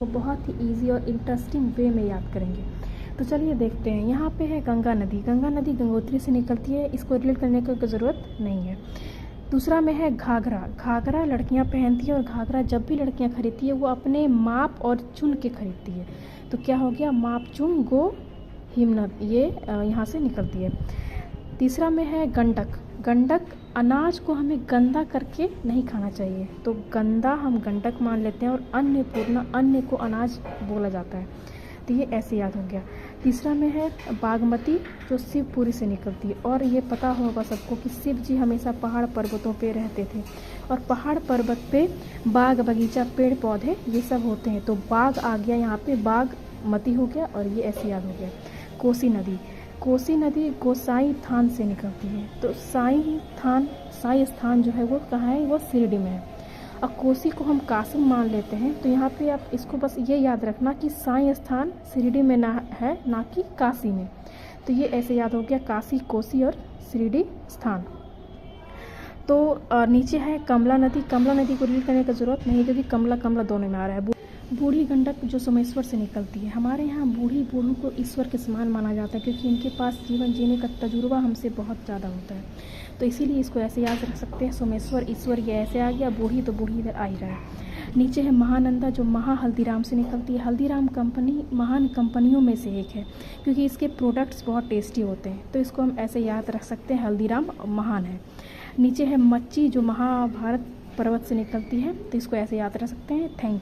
वो बहुत ही इजी और इंटरेस्टिंग वे में याद करेंगे। तो चलिए देखते हैं। यहाँ पे है गंगा नदी। गंगा नदी गंगोत्री से निकलती है, इसको रिलेट करने की कोई ज़रूरत नहीं है। दूसरा में है घाघरा। घाघरा लड़कियाँ पहनती हैं और घाघरा जब भी लड़कियाँ खरीदती है वो अपने माप और चुन के खरीदती है। तो क्या हो गया, माप चुन गो हिमनद, ये यहाँ से निकलती है। तीसरा में है गंडक। गंडक, अनाज को हमें गंदा करके नहीं खाना चाहिए, तो गंदा हम गंडक मान लेते हैं और अन्नपूर्णा, अन्न को अनाज बोला जाता है, तो ये ऐसे याद हो गया। तीसरा में है बागमती, जो शिवपुरी से निकलती है, और ये पता होगा सबको कि शिव जी हमेशा पहाड़ पर्वतों पे रहते थे और पहाड़ पर्वत पे बाग बगीचा पेड़ पौधे ये सब होते हैं, तो बाग आ गया यहाँ पे, बागमती हो गया और ये ऐसे याद हो गया। कोसी नदी। कोसी नदी गोसाई थान से निकलती है, तो साई स्थान जो है वो कहाँ है, वो शिरडी में है। और कोसी को हम काशी मान लेते हैं, तो यहाँ पे आप इसको बस ये याद रखना कि साई स्थान शिरडी में ना है, ना कि काशी में। तो ये ऐसे याद हो गया, काशी, कोसी और शिरडी स्थान। तो नीचे है कमला नदी। कमला नदी को रीड करने की ज़रूरत नहीं, क्योंकि कमला कमला दोनों में आ रहा है। बूढ़ी गंडक जो सोमेश्वर से निकलती है। हमारे यहाँ बूढ़ों को ईश्वर के समान माना जाता है, क्योंकि इनके पास जीवन जीने का तजुर्बा हमसे बहुत ज़्यादा होता है, तो इसीलिए इसको ऐसे याद रख सकते हैं। सोमेश्वर, ईश्वर, ये ऐसे आ गया। बूढ़ी, तो बूढ़ी इधर आ ही रहा है। नीचे है महानंदा, जो हल्दीराम से निकलती है। हल्दीराम कंपनी महान कंपनियों में से एक है, क्योंकि इसके प्रोडक्ट्स बहुत टेस्टी होते हैं, तो इसको हम ऐसे याद रख सकते हैं, हल्दीराम महान है। नीचे है मच्छी, जो महाभारत पर्वत से निकलती है, तो इसको ऐसे याद रख सकते हैं। Thank you.